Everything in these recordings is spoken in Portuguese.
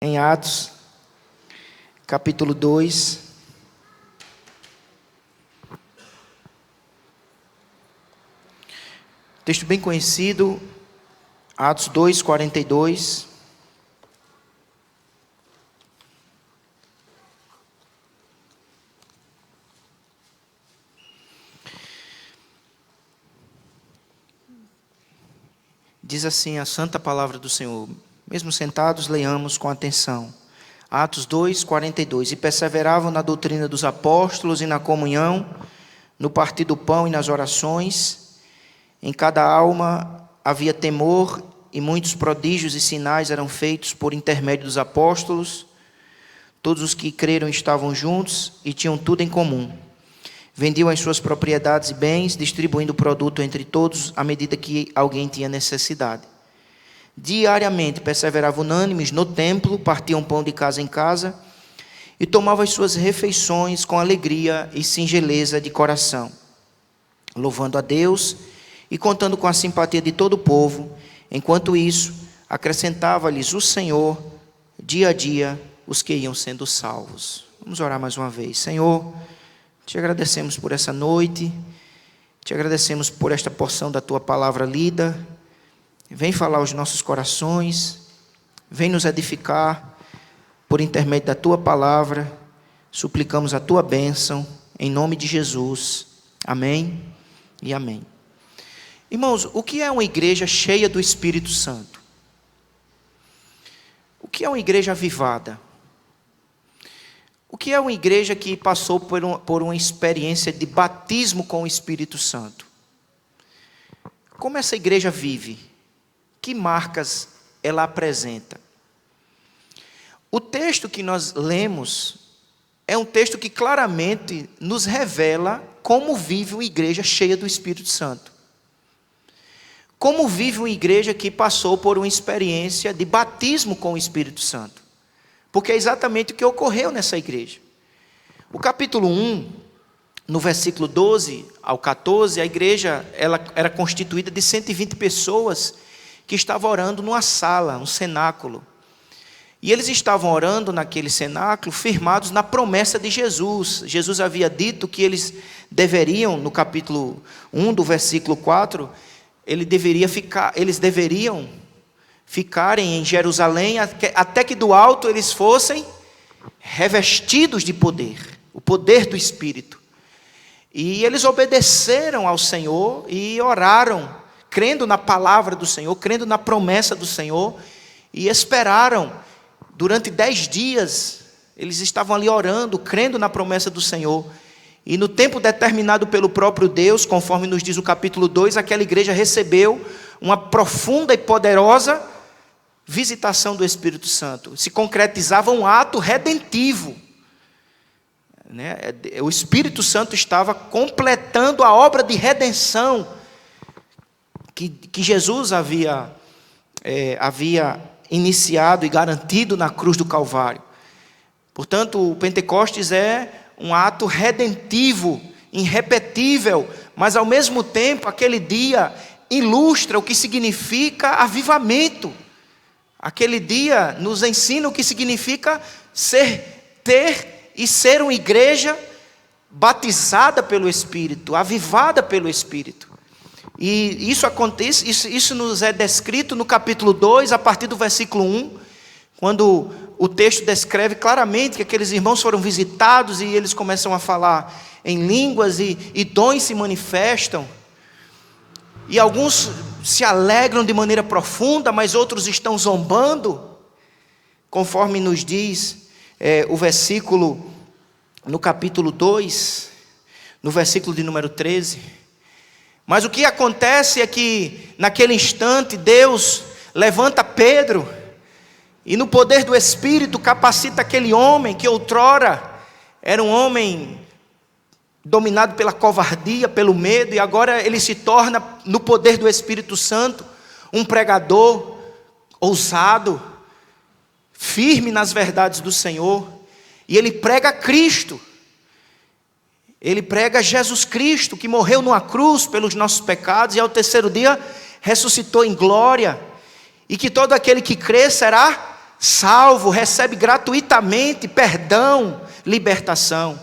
Em Atos, capítulo 2. Texto bem conhecido, Atos 2, 42. Diz assim a santa palavra do Senhor. Mesmo sentados, leiamos com atenção. Atos 2, 42. E perseveravam na doutrina dos apóstolos e na comunhão, no partir do pão e nas orações. Em cada alma havia temor, e muitos prodígios e sinais eram feitos por intermédio dos apóstolos. Todos os que creram estavam juntos e tinham tudo em comum. Vendiam as suas propriedades e bens, distribuindo o produto entre todos à medida que alguém tinha necessidade. Diariamente perseveravam unânimes no templo, partiam pão de casa em casa e tomavam as suas refeições com alegria e singeleza de coração, louvando a Deus e contando com a simpatia de todo o povo. Enquanto isso, acrescentava-lhes o Senhor, dia a dia, os que iam sendo salvos. Vamos orar mais uma vez. Senhor, te agradecemos por essa noite, te agradecemos por esta porção da tua palavra lida. Vem falar aos nossos corações, vem nos edificar por intermédio da tua palavra. Suplicamos a tua bênção, em nome de Jesus. Amém e amém. Irmãos, o que é uma igreja cheia do Espírito Santo? O que é uma igreja avivada? O que é uma igreja que passou por uma experiência de batismo com o Espírito Santo? Como essa igreja vive? Que marcas ela apresenta? O texto que nós lemos é um texto que claramente nos revela como vive uma igreja cheia do Espírito Santo. Como vive uma igreja que passou por uma experiência de batismo com o Espírito Santo. Porque é exatamente o que ocorreu nessa igreja. O capítulo 1, no versículo 12 ao 14, a igreja ela era constituída de 120 pessoas que estavam orando numa sala, um cenáculo. E eles estavam orando naquele cenáculo, firmados na promessa de Jesus. Jesus havia dito que eles deveriam, no capítulo 1, do versículo 4, eles deveriam ficarem em Jerusalém até que do alto eles fossem revestidos de poder, o poder do Espírito. E eles obedeceram ao Senhor e oraram, crendo na palavra do Senhor, crendo na promessa do Senhor, e esperaram. Durante 10 dias, eles estavam ali orando, crendo na promessa do Senhor. E no tempo determinado pelo próprio Deus, conforme nos diz o capítulo 2, aquela igreja recebeu uma profunda e poderosa visitação do Espírito Santo. Se concretizava um ato redentivo. O Espírito Santo estava completando a obra de redenção que Jesus havia iniciado e garantido na cruz do Calvário. Portanto, o Pentecostes é um ato redentivo, irrepetível, mas ao mesmo tempo aquele dia ilustra o que significa avivamento. Aquele dia nos ensina o que significa ter e ser uma igreja batizada pelo Espírito, avivada pelo Espírito. E isso acontece, isso nos é descrito no capítulo 2, a partir do versículo 1, quando o texto descreve claramente que aqueles irmãos foram visitados e eles começam a falar em línguas e dons se manifestam. E alguns se alegram de maneira profunda, mas outros estão zombando, conforme nos diz o versículo, no capítulo 2, no versículo de número 13. Mas o que acontece é que, naquele instante, Deus levanta Pedro e, no poder do Espírito, capacita aquele homem que outrora era um homem dominado pela covardia, pelo medo, e agora ele se torna, no poder do Espírito Santo, um pregador ousado, firme nas verdades do Senhor, e ele prega Cristo. Ele prega Jesus Cristo, que morreu numa cruz pelos nossos pecados e ao terceiro dia ressuscitou em glória, e que todo aquele que crê será salvo, recebe gratuitamente perdão, libertação.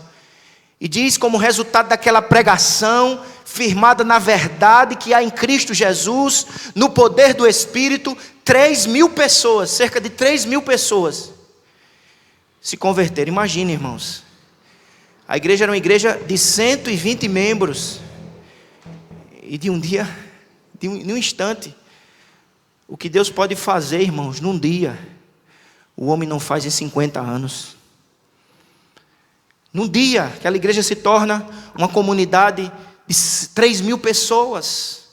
E diz, como resultado daquela pregação, firmada na verdade que há em Cristo Jesus, no poder do Espírito, 3.000 pessoas, cerca de 3.000 pessoas, se converteram. Imagina, irmãos, a igreja era uma igreja de 120 membros, e de um dia, de um instante, o que Deus pode fazer, irmãos, num dia, o homem não faz em 50 anos. Num dia, aquela igreja se torna uma comunidade de 3.000 pessoas,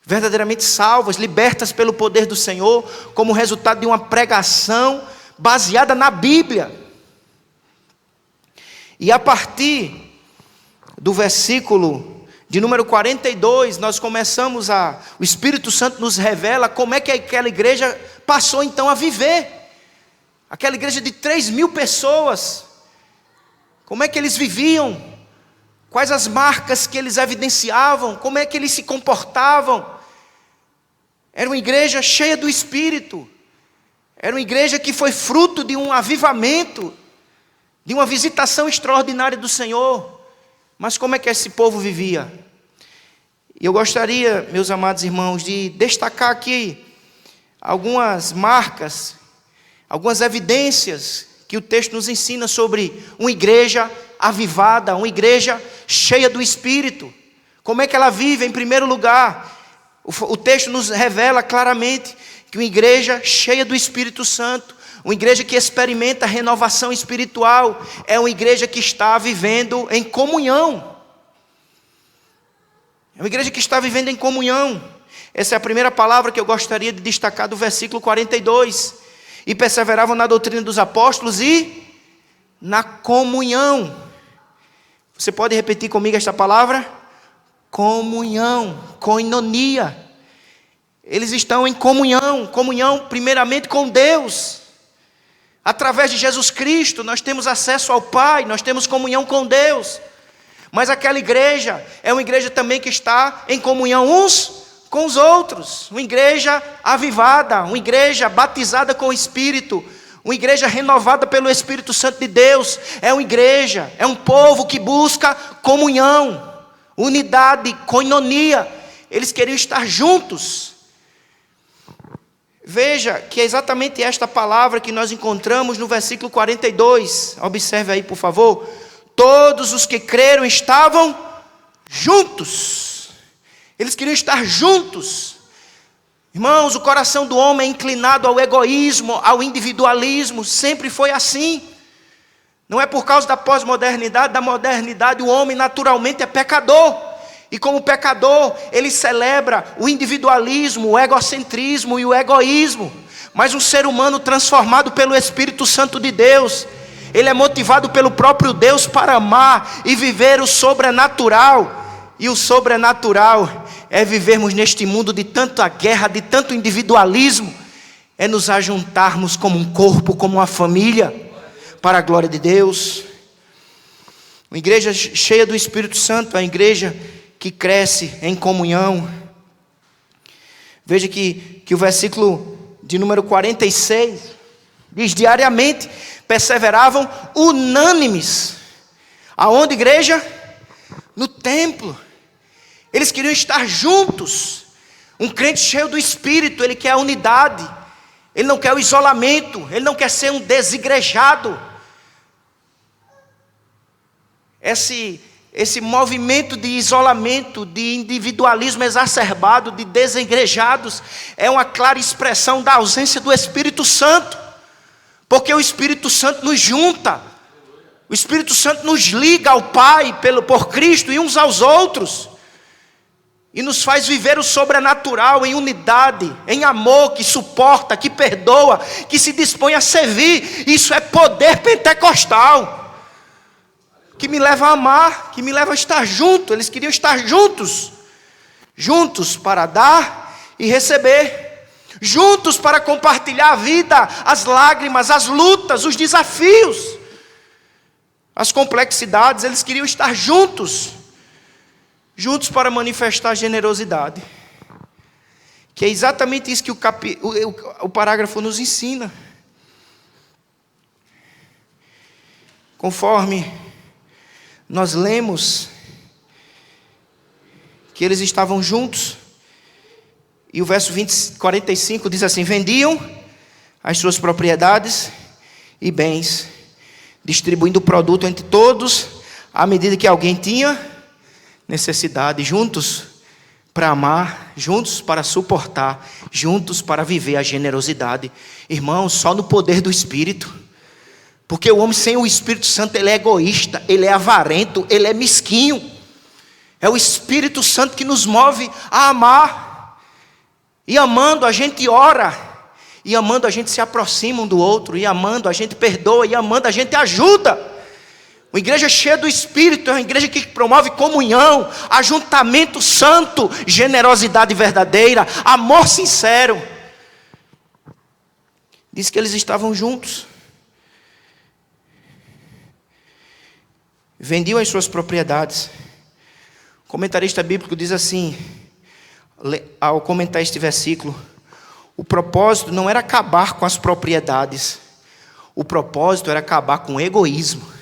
verdadeiramente salvas, libertas pelo poder do Senhor, como resultado de uma pregação baseada na Bíblia. E a partir do versículo de número 42, nós começamos o Espírito Santo nos revela como é que aquela igreja passou então a viver. Aquela igreja de 3.000 pessoas, como é que eles viviam, quais as marcas que eles evidenciavam, como é que eles se comportavam. Era uma igreja cheia do Espírito, era uma igreja que foi fruto de um avivamento, de uma visitação extraordinária do Senhor. Mas como é que esse povo vivia? E eu gostaria, meus amados irmãos, de destacar aqui algumas marcas, algumas evidências que o texto nos ensina sobre uma igreja avivada, uma igreja cheia do Espírito. Como é que ela vive? Em primeiro lugar, o texto nos revela claramente que uma igreja cheia do Espírito Santo, uma igreja que experimenta renovação espiritual, é uma igreja que está vivendo em comunhão. É uma igreja que está vivendo em comunhão. Essa é a primeira palavra que eu gostaria de destacar do versículo 42. E perseveravam na doutrina dos apóstolos e na comunhão. Você pode repetir comigo esta palavra? Comunhão, koinonia. Eles estão em comunhão, comunhão primeiramente com Deus. Através de Jesus Cristo nós temos acesso ao Pai, nós temos comunhão com Deus. Mas aquela igreja é uma igreja também que está em comunhão uns com os outros, uma igreja avivada, uma igreja batizada com o Espírito, uma igreja renovada pelo Espírito Santo de Deus. É uma igreja, é um povo que busca comunhão, unidade, koinonia. Eles queriam estar juntos. Veja que é exatamente esta palavra que nós encontramos no versículo 42. Observe aí, por favor. Todos os que creram estavam juntos. Eles queriam estar juntos. Irmãos, o coração do homem é inclinado ao egoísmo, ao individualismo. Sempre foi assim. Não é por causa da pós-modernidade, da modernidade. O homem naturalmente é pecador. E como pecador, ele celebra o individualismo, o egocentrismo e o egoísmo. Mas um ser humano transformado pelo Espírito Santo de Deus, ele é motivado pelo próprio Deus para amar e viver o sobrenatural. E o sobrenatural é vivermos neste mundo de tanta guerra, de tanto individualismo, é nos ajuntarmos como um corpo, como uma família, para a glória de Deus. Uma igreja cheia do Espírito Santo, a igreja que cresce em comunhão. Veja que o versículo de número 46 diz: diariamente perseveravam unânimes. Aonde, igreja? No templo. Eles queriam estar juntos. Um crente cheio do Espírito, ele quer a unidade, ele não quer o isolamento, ele não quer ser um desigrejado. Esse movimento de isolamento, de individualismo exacerbado, de desigrejados, é uma clara expressão da ausência do Espírito Santo, porque o Espírito Santo nos junta, o Espírito Santo nos liga ao Pai por Cristo e uns aos outros, e nos faz viver o sobrenatural em unidade, em amor, que suporta, que perdoa, que se dispõe a servir. Isso é poder pentecostal, que me leva a amar, que me leva a estar junto. Eles queriam estar juntos, juntos para dar e receber, juntos para compartilhar a vida, as lágrimas, as lutas, os desafios, as complexidades. Eles queriam estar juntos, juntos para manifestar generosidade, que é exatamente isso que o parágrafo nos ensina. Conforme nós lemos que eles estavam juntos, e o verso 45 diz assim: vendiam as suas propriedades e bens, distribuindo o produto entre todos, à medida que alguém tinha necessidade, juntos para amar, juntos para suportar, juntos para viver a generosidade. Irmãos, só no poder do Espírito, porque o homem sem o Espírito Santo, ele é egoísta, ele é avarento, ele é mesquinho. É o Espírito Santo que nos move a amar, e amando a gente ora, e amando a gente se aproxima um do outro, e amando a gente perdoa, e amando a gente ajuda. Uma igreja cheia do Espírito é uma igreja que promove comunhão, ajuntamento santo, generosidade verdadeira, amor sincero. Diz que eles estavam juntos, vendiam as suas propriedades. O comentarista bíblico diz assim, ao comentar este versículo: o propósito não era acabar com as propriedades, o propósito era acabar com o egoísmo.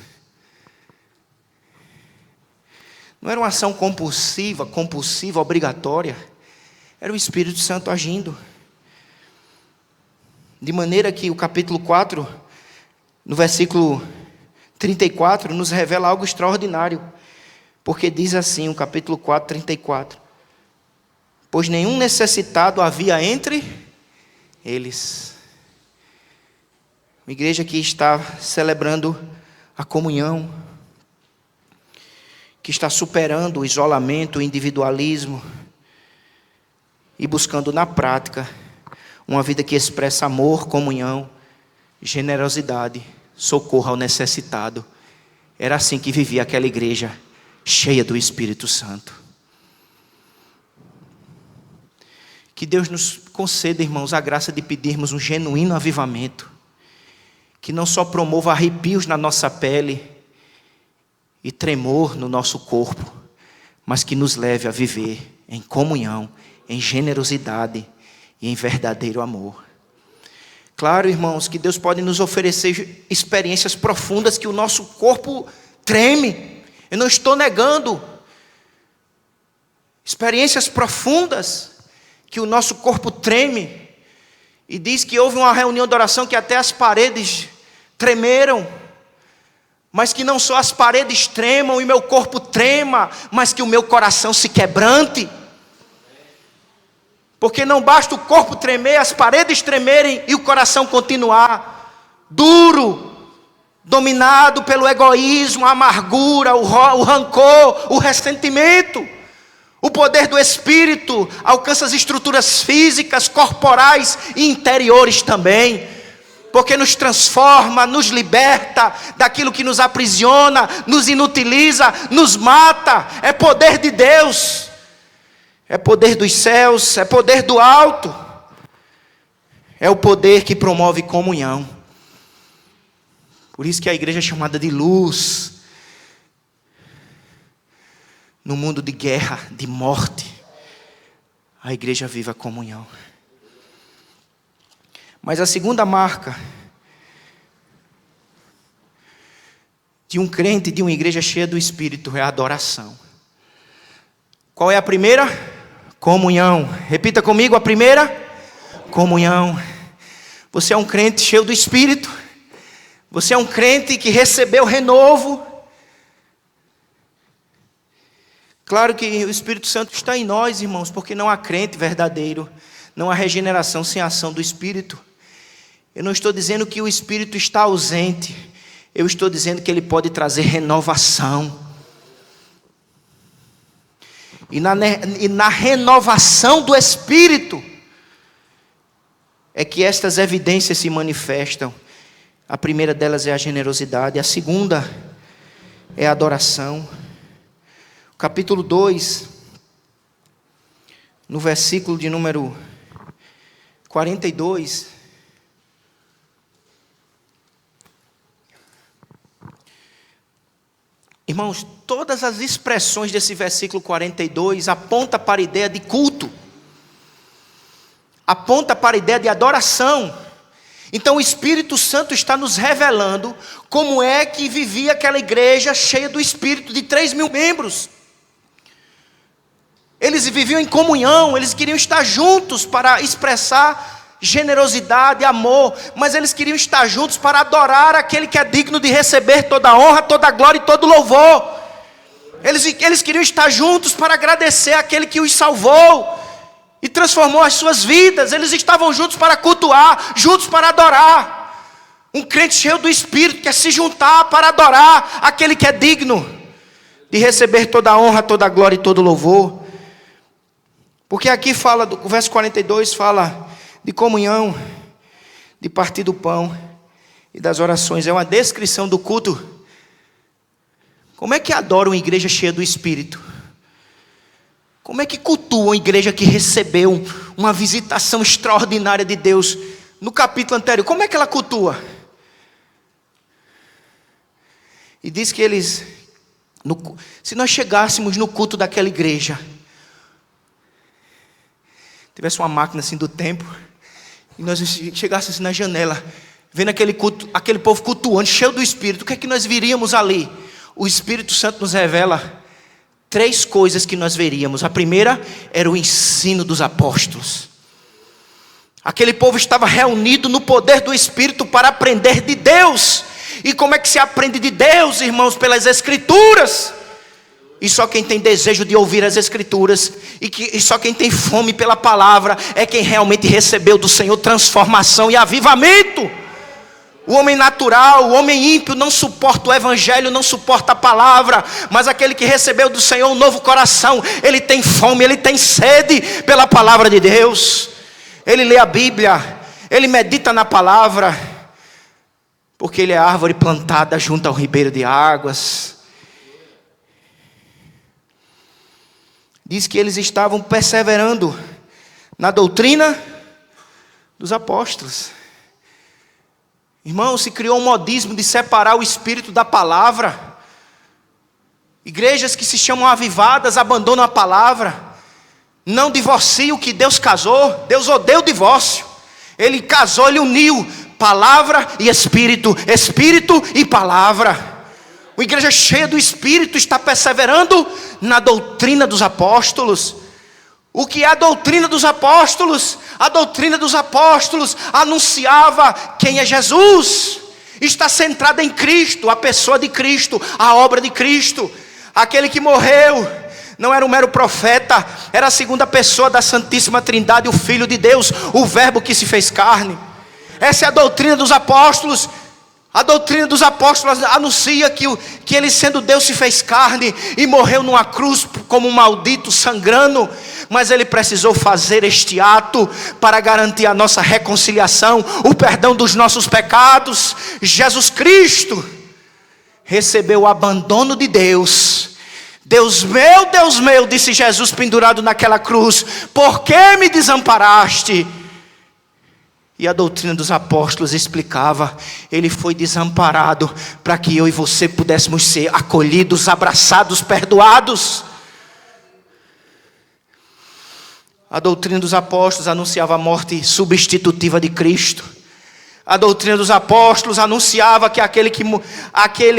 Não era uma ação compulsiva, obrigatória. Era o Espírito Santo agindo. De maneira que o capítulo 4, no versículo 34, nos revela algo extraordinário. Porque diz assim, o capítulo 4, 34. Pois nenhum necessitado havia entre eles. Uma igreja que está celebrando a comunhão, que está superando o isolamento, o individualismo, e buscando na prática uma vida que expressa amor, comunhão, generosidade, socorro ao necessitado. Era assim que vivia aquela igreja cheia do Espírito Santo. Que Deus nos conceda, irmãos, a graça de pedirmos um genuíno avivamento, que não só promova arrepios na nossa pele e tremor no nosso corpo, mas que nos leve a viver em comunhão, em generosidade e em verdadeiro amor. Claro, irmãos, que Deus pode nos oferecer experiências profundas que o nosso corpo treme. Eu não estou negando. Experiências profundas que o nosso corpo treme. E diz que houve uma reunião de oração que até as paredes tremeram. Mas que não só as paredes tremam e meu corpo trema, mas que o meu coração se quebrante. Porque não basta o corpo tremer, as paredes tremerem e o coração continuar duro, dominado pelo egoísmo, a amargura, o rancor, o ressentimento. O poder do Espírito alcança as estruturas físicas, corporais e interiores também. Porque nos transforma, nos liberta daquilo que nos aprisiona, nos inutiliza, nos mata. É poder de Deus, é poder dos céus, é poder do alto. É o poder que promove comunhão. Por isso que a igreja é chamada de luz. No mundo de guerra, de morte, a igreja vive a comunhão. Mas a segunda marca de um crente, de uma igreja cheia do Espírito, é a adoração. Qual é a primeira? Comunhão. Repita comigo, a primeira? Comunhão. Você é um crente cheio do Espírito. Você é um crente que recebeu renovo. Claro que o Espírito Santo está em nós, irmãos, porque não há crente verdadeiro, não há regeneração sem a ação do Espírito. Eu não estou dizendo que o Espírito está ausente, eu estou dizendo que ele pode trazer renovação. E na renovação do Espírito é que estas evidências se manifestam. A primeira delas é a generosidade, a segunda é a adoração. Capítulo 2, no versículo de número 42, irmãos, todas as expressões desse versículo 42 apontam para a ideia de culto, aponta para a ideia de adoração. Então o Espírito Santo está nos revelando como é que vivia aquela igreja cheia do Espírito, de 3.000 membros. Eles viviam em comunhão, eles queriam estar juntos para expressar generosidade, amor, mas eles queriam estar juntos para adorar aquele que é digno de receber toda a honra, toda a glória e todo o louvor. Eles queriam estar juntos para agradecer aquele que os salvou e transformou as suas vidas. Eles estavam juntos para cultuar, juntos para adorar. Um crente cheio do Espírito quer se juntar para adorar aquele que é digno de receber toda a honra, toda a glória e todo o louvor. Porque aqui fala, o verso 42 fala de comunhão, de partir do pão e das orações. É uma descrição do culto. Como é que adoram uma igreja cheia do Espírito? Como é que cultuam uma igreja que recebeu uma visitação extraordinária de Deus? No capítulo anterior, como é que ela cultua? E diz que eles, se nós chegássemos no culto daquela igreja, tivesse uma máquina assim do tempo, e nós chegássemos assim na janela, vendo aquele culto, aquele povo cultuando, cheio do Espírito, o que é que nós viríamos ali? O Espírito Santo nos revela 3 coisas que nós veríamos. A primeira era o ensino dos apóstolos. Aquele povo estava reunido no poder do Espírito para aprender de Deus. E como é que se aprende de Deus, irmãos? Pelas Escrituras. E só quem tem desejo de ouvir as Escrituras, e só quem tem fome pela palavra, é quem realmente recebeu do Senhor transformação e avivamento. O homem natural, o homem ímpio não suporta o Evangelho, não suporta a palavra. Mas aquele que recebeu do Senhor um novo coração, ele tem fome, ele tem sede pela palavra de Deus. Ele lê a Bíblia, ele medita na palavra, porque ele é árvore plantada junto ao ribeiro de águas. Diz que eles estavam perseverando na doutrina dos apóstolos. Irmão, se criou um modismo de separar o Espírito da palavra. Igrejas que se chamam avivadas abandonam a palavra. Não divorciam o que Deus casou. Deus odeia o divórcio. Ele casou, ele uniu palavra e Espírito, Espírito e palavra. Uma igreja cheia do Espírito está perseverando na doutrina dos apóstolos. O que é a doutrina dos apóstolos? A doutrina dos apóstolos anunciava quem é Jesus. Está centrada em Cristo, a pessoa de Cristo, a obra de Cristo. Aquele que morreu não era um mero profeta, era a segunda pessoa da Santíssima Trindade, o Filho de Deus, o Verbo que se fez carne. Essa é a doutrina dos apóstolos. A doutrina dos apóstolos anuncia que ele, sendo Deus, se fez carne e morreu numa cruz como um maldito, sangrando. Mas ele precisou fazer este ato para garantir a nossa reconciliação, o perdão dos nossos pecados. Jesus Cristo recebeu o abandono de Deus. Deus meu, disse Jesus pendurado naquela cruz, por que me desamparaste? E a doutrina dos apóstolos explicava, ele foi desamparado para que eu e você pudéssemos ser acolhidos, abraçados, perdoados. A doutrina dos apóstolos anunciava a morte substitutiva de Cristo. A doutrina dos apóstolos anunciava que aquele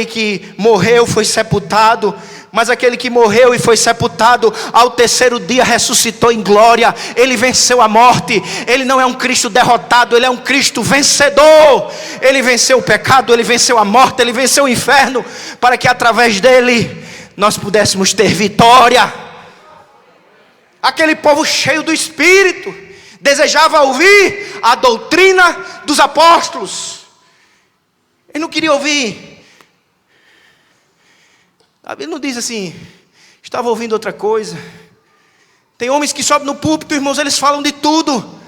que morreu foi sepultado, mas aquele que morreu e foi sepultado, ao terceiro dia ressuscitou em glória. Ele venceu a morte. Ele não é um Cristo derrotado, ele é um Cristo vencedor. Ele venceu o pecado, ele venceu a morte, ele venceu o inferno, para que através dele nós pudéssemos ter vitória. Aquele povo cheio do Espírito desejava ouvir a doutrina dos apóstolos. Ele não queria ouvir. Ele não diz assim, estava ouvindo outra coisa. Tem homens que sobem no púlpito, irmãos, eles falam de tudo,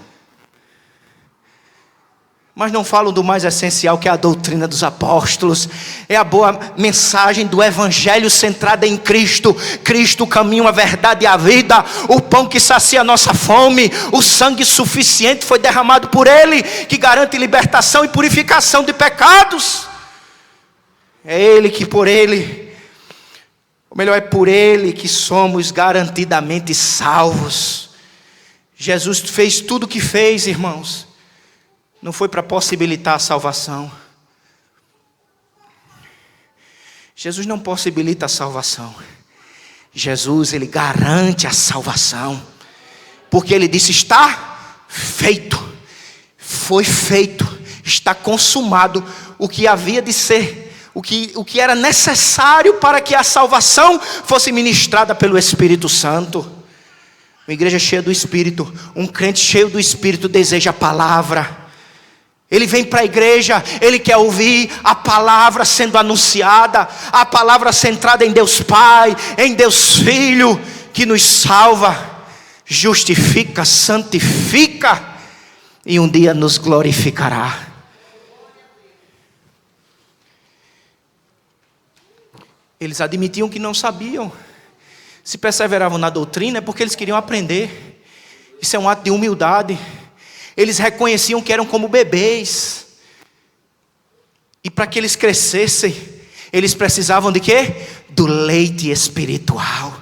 mas não falam do mais essencial, que é a doutrina dos apóstolos. É a boa mensagem do Evangelho centrada em Cristo. Cristo, o caminho, a verdade e a vida. O pão que sacia a nossa fome. O sangue suficiente foi derramado por Ele, que garante libertação e purificação de pecados. É Ele que por Ele, ou melhor, é por Ele que somos garantidamente salvos. Jesus fez tudo o que fez, irmãos, não foi para possibilitar a salvação. Jesus não possibilita a salvação. Jesus, ele garante a salvação. Porque ele disse, está feito. Foi feito. Está consumado o que havia de ser. O que era necessário para que a salvação fosse ministrada pelo Espírito Santo. Uma igreja cheia do Espírito. Um crente cheio do Espírito deseja a palavra. Ele vem para a igreja, ele quer ouvir a palavra sendo anunciada, a palavra centrada em Deus Pai, em Deus Filho, que nos salva, justifica, santifica e um dia nos glorificará. Eles admitiam que não sabiam. Se perseveravam na doutrina é porque eles queriam aprender. Isso é um ato de humildade. Eles reconheciam que eram como bebês. E para que eles crescessem, eles precisavam de quê? Do leite espiritual.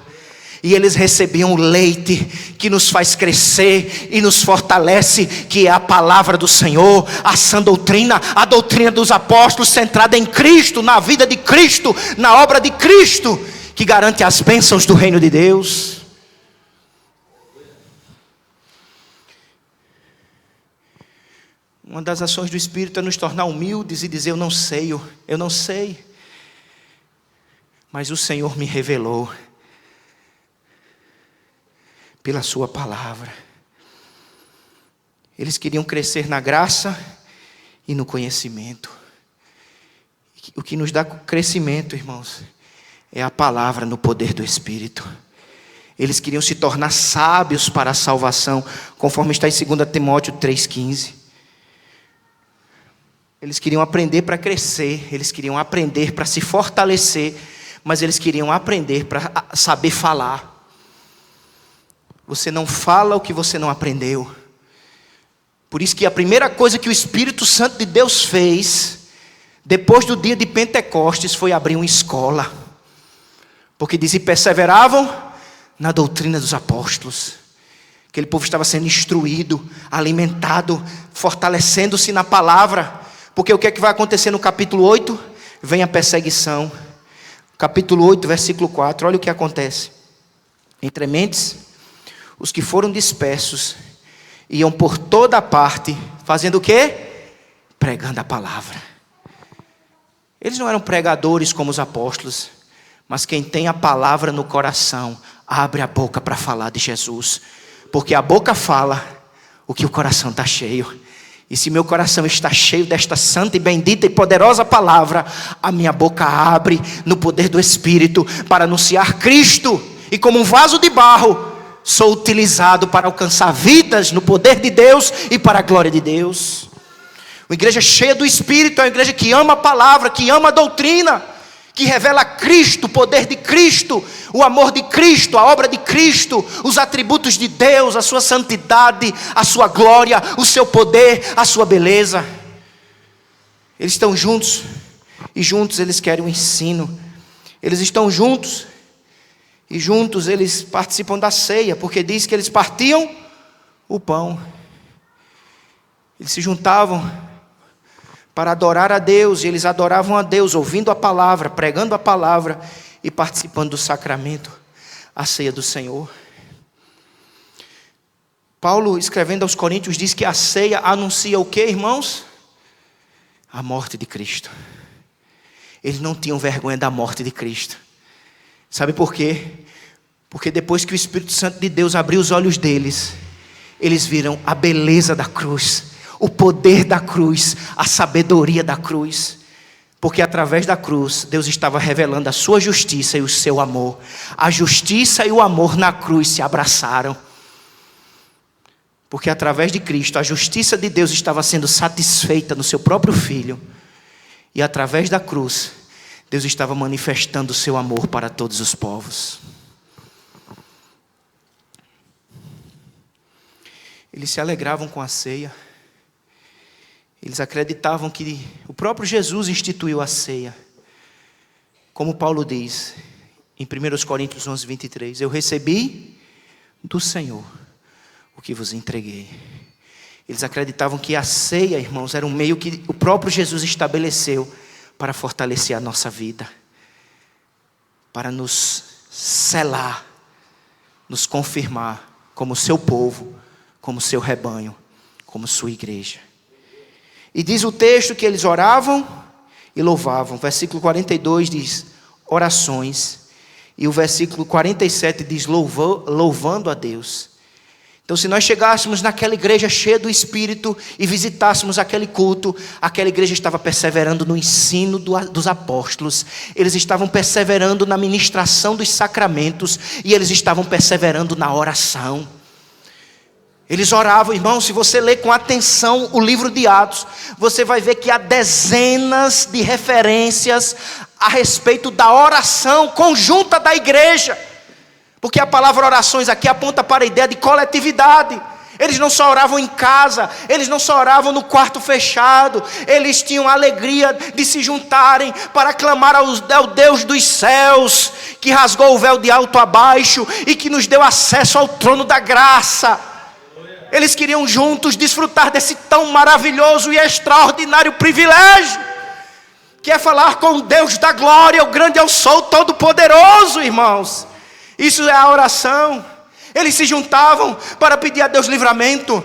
E eles recebiam o leite que nos faz crescer e nos fortalece, que é a palavra do Senhor, a sã doutrina, a doutrina dos apóstolos, centrada em Cristo, na vida de Cristo, na obra de Cristo, que garante as bênçãos do reino de Deus. Uma das ações do Espírito é nos tornar humildes e dizer, eu não sei. Mas o Senhor me revelou pela sua palavra. Eles queriam crescer na graça e no conhecimento. O que nos dá crescimento, irmãos, é a palavra no poder do Espírito. Eles queriam se tornar sábios para a salvação, conforme está em 2 Timóteo 3,15. Eles queriam aprender para crescer, eles queriam aprender para se fortalecer, mas eles queriam aprender para saber falar. Você não fala o que você não aprendeu. Por isso que a primeira coisa que o Espírito Santo de Deus fez, depois do dia de Pentecostes, foi abrir uma escola. Porque diz, e perseveravam na doutrina dos apóstolos. Aquele povo estava sendo instruído, alimentado, fortalecendo-se na palavra. Porque o que é que vai acontecer no capítulo 8? Vem a perseguição. Capítulo 8, versículo 4, olha o que acontece. Entre mentes, os que foram dispersos iam por toda parte, fazendo o quê? Pregando a palavra. Eles não eram pregadores como os apóstolos, mas quem tem a palavra no coração, abre a boca para falar de Jesus. Porque a boca fala o que o coração está cheio. E se meu coração está cheio desta santa e bendita e poderosa palavra, a minha boca abre no poder do Espírito para anunciar Cristo. E como um vaso de barro, sou utilizado para alcançar vidas no poder de Deus e para a glória de Deus. Uma igreja cheia do Espírito é uma igreja que ama a palavra, que ama a doutrina, que revela Cristo, o poder de Cristo, o amor de Cristo, a obra de Cristo, os atributos de Deus, a sua santidade, a sua glória, o seu poder, a sua beleza. Eles estão juntos, e juntos eles querem o ensino. Eles estão juntos, e juntos eles participam da ceia, porque diz que eles partiam o pão. Eles se juntavam para adorar a Deus, e eles adoravam a Deus, ouvindo a palavra, pregando a palavra e participando do sacramento, a ceia do Senhor. Paulo, escrevendo aos Coríntios, diz que a ceia anuncia o que, irmãos? A morte de Cristo. Eles não tinham vergonha da morte de Cristo. Sabe por quê? Porque depois que o Espírito Santo de Deus abriu os olhos deles, eles viram a beleza da cruz, o poder da cruz, a sabedoria da cruz. Porque através da cruz, Deus estava revelando a sua justiça e o seu amor. A justiça e o amor na cruz se abraçaram. Porque através de Cristo, a justiça de Deus estava sendo satisfeita no seu próprio Filho. E através da cruz, Deus estava manifestando o seu amor para todos os povos. Eles se alegravam com a ceia. Eles acreditavam que o próprio Jesus instituiu a ceia. Como Paulo diz em 1 Coríntios 11, 23. Eu recebi do Senhor o que vos entreguei. Eles acreditavam que a ceia, irmãos, era um meio que o próprio Jesus estabeleceu para fortalecer a nossa vida, para nos selar, nos confirmar como seu povo, como seu rebanho, como sua igreja. E diz o texto que eles oravam e louvavam. Versículo 42 diz orações. E o versículo 47 diz louvando a Deus. Então, se nós chegássemos naquela igreja cheia do Espírito e visitássemos aquele culto, aquela igreja estava perseverando no ensino dos apóstolos, eles estavam perseverando na ministração dos sacramentos e eles estavam perseverando na oração. Eles oravam, irmão. Se você ler com atenção o livro de Atos, você vai ver que há dezenas de referências a respeito da oração conjunta da igreja. Porque a palavra orações aqui aponta para a ideia de coletividade. Eles não só oravam em casa, eles não só oravam no quarto fechado, eles tinham a alegria de se juntarem para clamar ao Deus dos céus, que rasgou o véu de alto a baixo e que nos deu acesso ao trono da graça. Eles queriam juntos desfrutar desse tão maravilhoso e extraordinário privilégio, que é falar com o Deus da glória, o grande eu sou, todo-poderoso, irmãos. Isso é a oração. Eles se juntavam para pedir a Deus livramento.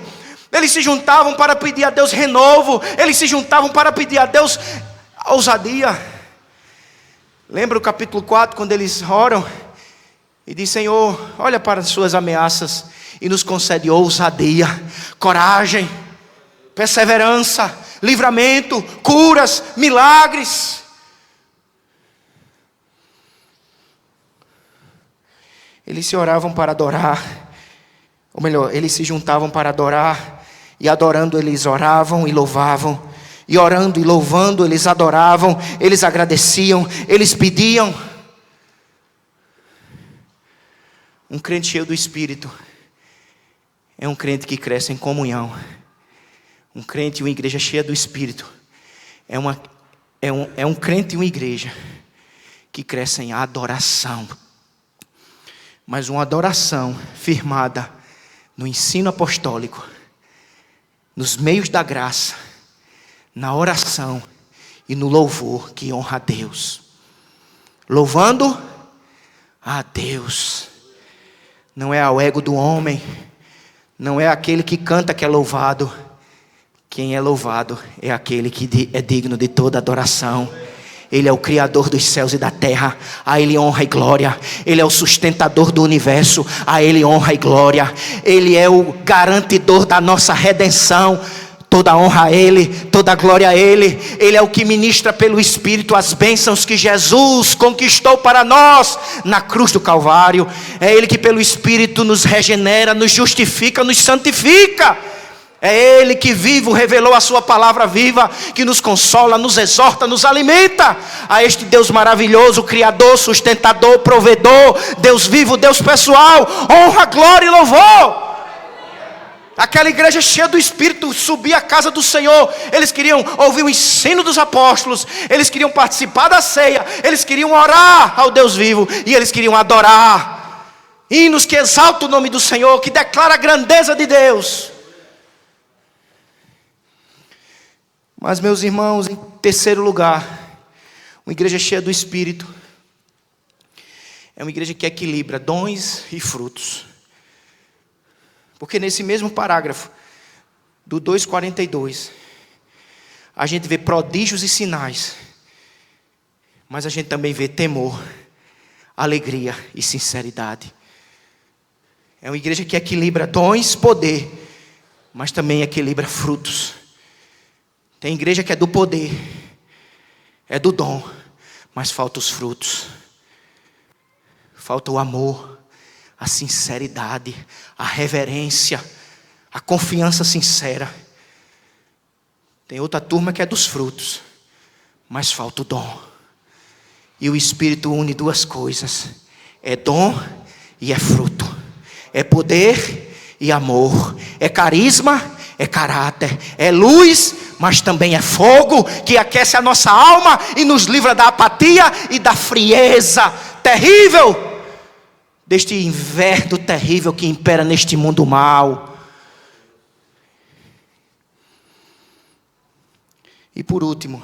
Eles se juntavam para pedir a Deus renovo. Eles se juntavam para pedir a Deus ousadia. Lembra o capítulo 4, quando eles oram e diz: Senhor, olha para as suas ameaças e nos concede ousadia, coragem, perseverança, livramento, curas, milagres. Eles se oravam para adorar, ou melhor, eles se juntavam para adorar, e adorando eles oravam e louvavam, e orando e louvando eles adoravam, eles agradeciam, eles pediam. Um crente cheio do Espírito é um crente que cresce em comunhão. Um crente e uma igreja cheia do Espírito é um crente e uma igreja que cresce em adoração. Mas uma adoração firmada no ensino apostólico, nos meios da graça, na oração e no louvor que honra a Deus. Louvando a Deus. Não é ao ego do homem, não é aquele que canta que é louvado. Quem é louvado é aquele que é digno de toda adoração. Ele é o Criador dos céus e da terra, a Ele honra e glória. Ele é o sustentador do universo, a Ele honra e glória. Ele é o garantidor da nossa redenção, toda honra a Ele, toda glória a Ele. Ele é o que ministra pelo Espírito as bênçãos que Jesus conquistou para nós na cruz do Calvário. É Ele que pelo Espírito nos regenera, nos justifica, nos santifica. É Ele que vivo revelou a sua palavra viva, que nos consola, nos exorta, nos alimenta. A este Deus maravilhoso, Criador, sustentador, provedor, Deus vivo, Deus pessoal, honra, glória e louvor. Aquela igreja cheia do Espírito subia à casa do Senhor. Eles queriam ouvir o ensino dos apóstolos, eles queriam participar da ceia, eles queriam orar ao Deus vivo, e eles queriam adorar hinos que exaltam o nome do Senhor, que declara a grandeza de Deus. Mas, meus irmãos, em terceiro lugar, uma igreja cheia do Espírito é uma igreja que equilibra dons e frutos. Porque nesse mesmo parágrafo do 2:42, a gente vê prodígios e sinais, mas a gente também vê temor, alegria e sinceridade. É uma igreja que equilibra dons, poder, mas também equilibra frutos. Tem igreja que é do poder, é do dom, mas falta os frutos. Falta o amor, a sinceridade, a reverência, a confiança sincera. Tem outra turma que é dos frutos, mas falta o dom. E o Espírito une duas coisas: é dom e é fruto, é poder e amor, é carisma, é caráter, é luz, mas também é fogo que aquece a nossa alma e nos livra da apatia e da frieza terrível, deste inverno terrível que impera neste mundo mau. E por último,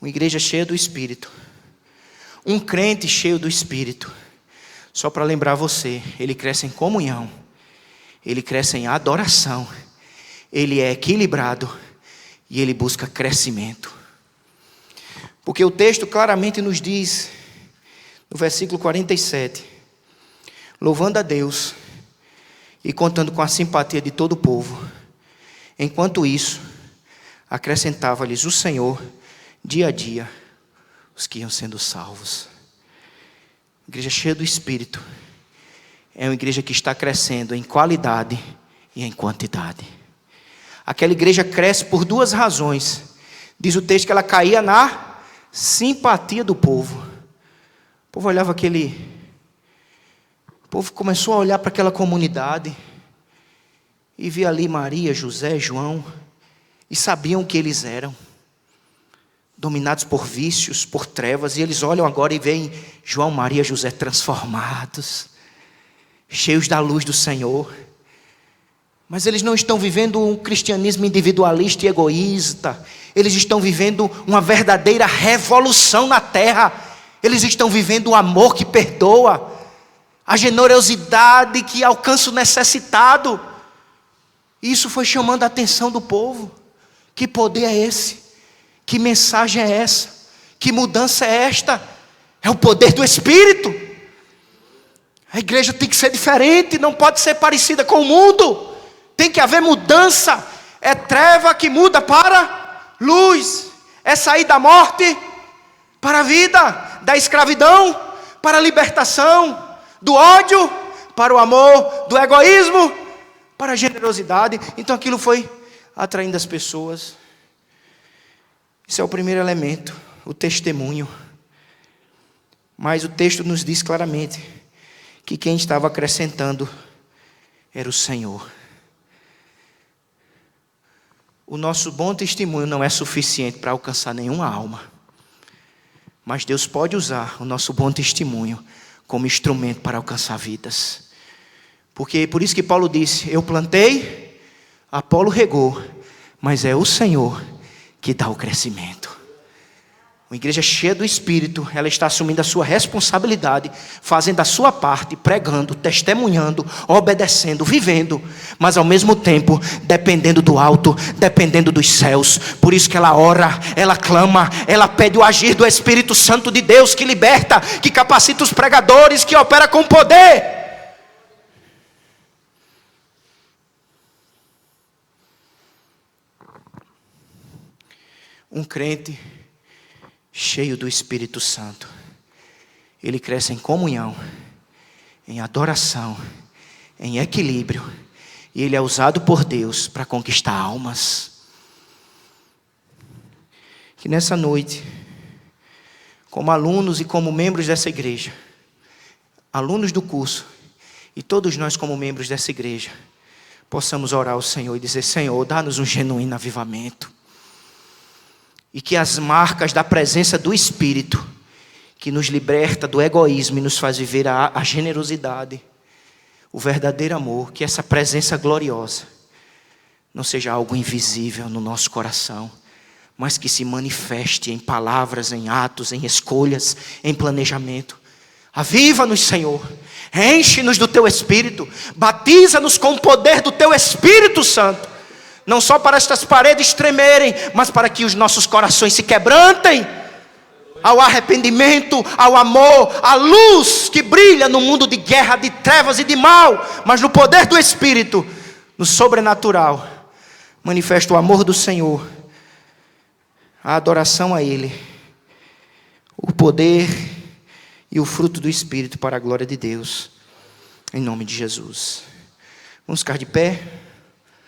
uma igreja cheia do Espírito. Um crente cheio do Espírito. Só para lembrar você, ele cresce em comunhão. Ele cresce em adoração. Ele é equilibrado. E ele busca crescimento. Porque o texto claramente nos diz, no versículo 47, louvando a Deus e contando com a simpatia de todo o povo. Enquanto isso, acrescentava-lhes o Senhor, dia a dia, os que iam sendo salvos. Igreja cheia do Espírito é uma igreja que está crescendo em qualidade e em quantidade. Aquela igreja cresce por duas razões. Diz o texto que ela caía na simpatia do povo. O povo olhava aquele... O povo começou a olhar para aquela comunidade e via ali Maria, José, João, e sabiam o que eles eram. Dominados por vícios, por trevas, e eles olham agora e veem João, Maria, José transformados, cheios da luz do Senhor. Mas eles não estão vivendo um cristianismo individualista e egoísta. Eles estão vivendo uma verdadeira revolução na terra. Eles estão vivendo o amor que perdoa, a generosidade que alcança o necessitado. Isso foi chamando a atenção do povo. Que poder é esse? Que mensagem é essa? Que mudança é esta? É o poder do Espírito. A igreja tem que ser diferente, não pode ser parecida com o mundo. Tem que haver mudança. É treva que muda para luz. É sair da morte para a vida, da escravidão para a libertação, do ódio para o amor, do egoísmo para a generosidade. Então aquilo foi atraindo as pessoas. Esse é o primeiro elemento, o testemunho. Mas o texto nos diz claramente que quem estava acrescentando era o Senhor. O nosso bom testemunho não é suficiente para alcançar nenhuma alma. Mas Deus pode usar o nosso bom testemunho como instrumento para alcançar vidas. Porque por isso que Paulo disse, eu plantei, Apolo regou, mas é o Senhor que dá o crescimento. Uma igreja cheia do Espírito, ela está assumindo a sua responsabilidade, fazendo a sua parte, pregando, testemunhando, obedecendo, vivendo, mas ao mesmo tempo, dependendo do alto, dependendo dos céus. Por isso que ela ora, ela clama, ela pede o agir do Espírito Santo de Deus, que liberta, que capacita os pregadores, que opera com poder. Um crente cheio do Espírito Santo, ele cresce em comunhão, em adoração, em equilíbrio, e ele é usado por Deus para conquistar almas. Que nessa noite, como alunos e como membros dessa igreja, alunos do curso, e todos nós como membros dessa igreja, possamos orar ao Senhor e dizer, Senhor, dá-nos um genuíno avivamento. E que as marcas da presença do Espírito, que nos liberta do egoísmo e nos faz viver a generosidade, o verdadeiro amor, que essa presença gloriosa não seja algo invisível no nosso coração, mas que se manifeste em palavras, em atos, em escolhas, em planejamento. Aviva-nos, Senhor, enche-nos do Teu Espírito, batiza-nos com o poder do Teu Espírito Santo. Não só para estas paredes tremerem, mas para que os nossos corações se quebrantem ao arrependimento, ao amor, à luz que brilha no mundo de guerra, de trevas e de mal, mas no poder do Espírito, no sobrenatural, manifesta o amor do Senhor, a adoração a Ele, o poder e o fruto do Espírito para a glória de Deus, em nome de Jesus. Vamos ficar de pé.